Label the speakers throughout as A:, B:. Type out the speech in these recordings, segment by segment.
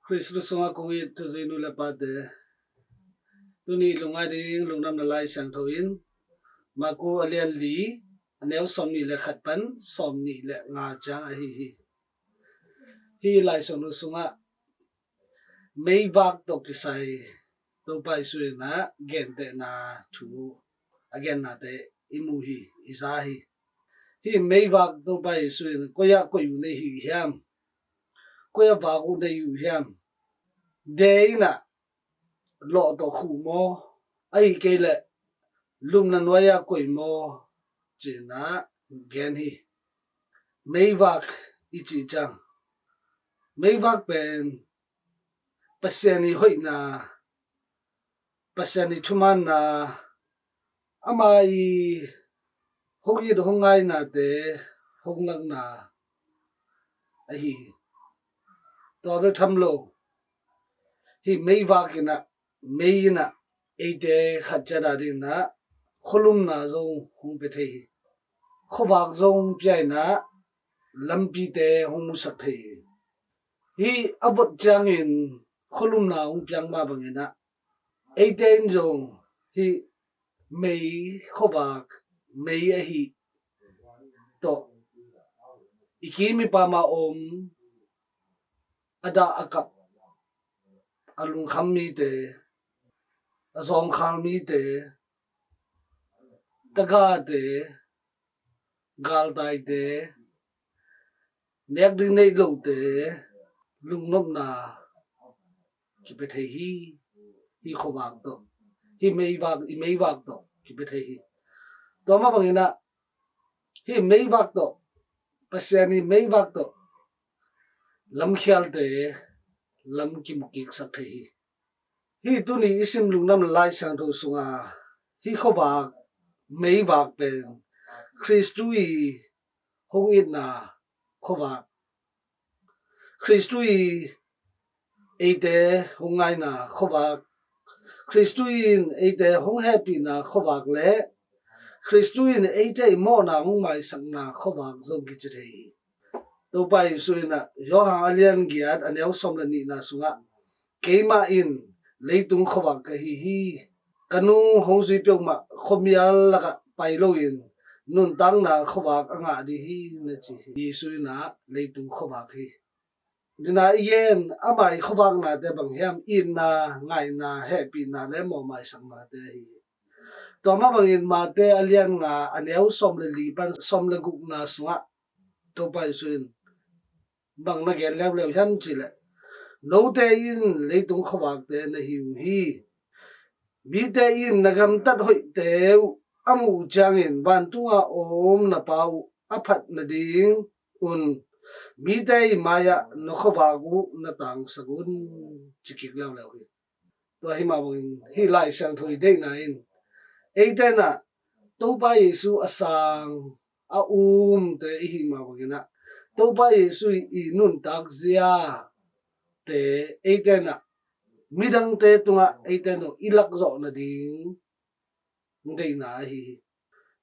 A: Christus nga kuwi to zinu la pate tuni lunga ding lungnam na lai sang thoin maku alian li aneu som ni le khatpan som ni le nga chang a hi lai som nu sunga mei bak to kisai to pai su na gen te na thu again na te imu hi isa hi mei bak to pai su ko ya ko yu nei hi hiam ko ya ba ku nei yu hiam de na lo to khu mo ai ke le lum na noya koi mo china gen hi mei bak ichi chang mei bak pen paseni hoi na paseni thuman na amai hogi do ngai na te honglang na ai to be tham lo hi mei bak na mei na ate khatchara din na kholum na zo hong pe thei khobak zong pyai na lampi te hong musak thei hi abot chang in kholum na hong pyang ma bangena ate zong hi mei khobak mei a hi to ikimi pa ma om ada akap alung kham mi te azong kham mi te taga te gal dai te nek ding nei lo te lung nom na ki pe thei hi khobak to hi mei bak to ki pe thei hi to ma bangina hi mei bak to pasani mei bak to lam khial te lam kim ki sak thei hi tu ni isim lungnam lai sang tho sunga hi khobak mei bak pe Christui hong it na khobak Christui ate hong ngai na khobak Christuin ate hong happy na khobak le Christuin ate mo na hong mai sang na khobak zong ki chei to pai suina yo hang alian giat aneu som la ni na sunga keima in leitung khobak ka hi kanu hong sui pyong ma khomial la ka pai lo in nun tang na khobak anga di hi na chi hi suina leitung khobak hi dina yen amai khobak na te bang hiam in na ngai na happy na le mo mai sang na te hi to ma bang in ma te alian nga aneu som le li ban som le guk na sunga to pai suin bang na gen lew lew hiam chi le no te in leitung khobak te na hi mi te in nagam tat hoi te amu chang in ban tunga om na pau aphat na ding un mi te maya no khobagu na tang sagun chikik lew lew hi to hi ma bang hi lai sang thoi de na in eite na to pa yesu asang a te hi ma bang na to pa yesu I nun tak zia te eite na midang te tunga eite no ilak zo na ding ndei na hi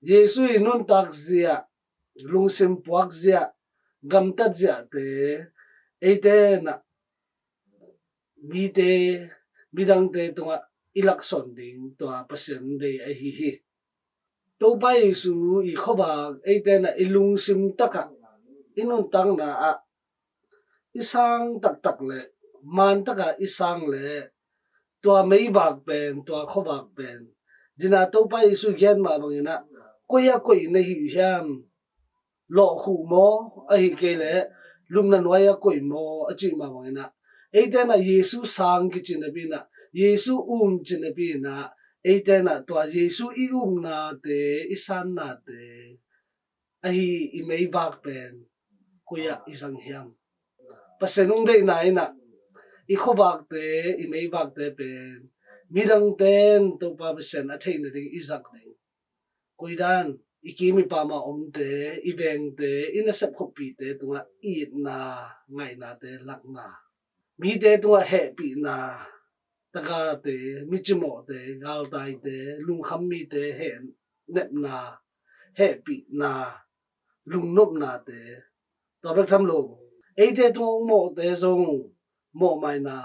A: yesu I nun tak zia lungsim puak zia gam tat zia te eite na mi te midang te tunga ilak son ding to pasien dei a hi to pa yesu I khobak eite na ilungsim taka inun tang na a isang tak tak le man taka isang le tua mei bak pen tua khobak pen dina to pa yesu gen ma bangina koya koi na hi hiam lo khu mo a hi ke le lum na noya koi mo a chi ma bangina eite na yesu sang ki chin na bi na yesu chin na bi na eite na tua yesu I na te isan na te a hi I mei bak pen koya isang hiam pasenung de na ina I khobak te I mei bak te pen midang ten to pa sen a thein ding izak ding koidan ikimi pa ma om te ibeng te ina sap khopi te tunga it na ngai na te lak na mi te tunga happy na taka te michimo te gal dai te lung kham mi te hen nep na happy na lung nop na te to bek tham lo eite tu mo te zong mo mai na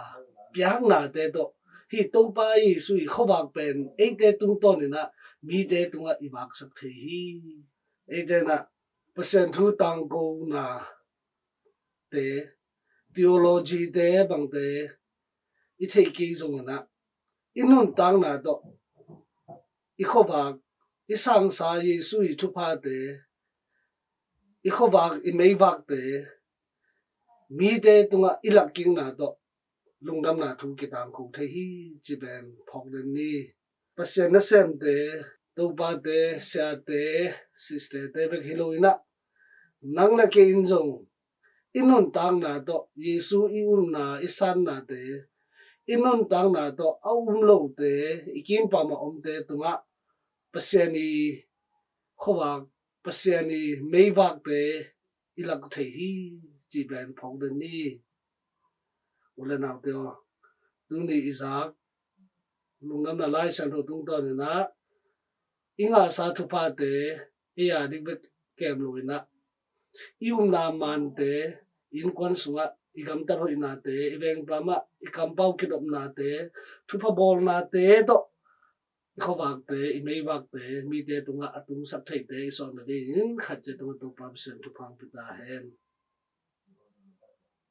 A: piang na te to hi to pa yi sui khobak pen ei te tung to ni na mi te tunga ibak sak the hi ei te na percent thu tang ko na te theology te bang te I thei ki zong na inun tang na to I khobak I sang sa Yesu I thu pa te I khobak I mei bak te mi te tunga ilak king na to lungdam na thu ki tang ko the hi chi ben phok den ni pasien na sem te to pa te sia te sister te be hiloina nang la ke in zong inun tang na to Yesu I na isan na te inun tang na to lo te ikin pa ma te tunga pasien ni khowak pasien ni mei bak te ilak the hi chi ben phok den ni ule na te tung ni Isaac lungam na lai san tho tung to ni na inga sa thu pa te ya dik be kem lo na na man te in kon sunga igam tar hoi na te eveng pa ma ikam pau ki dop na te thu pa bol na te to khowak te imei wak te mi te tunga atung sak thei te so na din khat je tu pa sen thu phang pita hen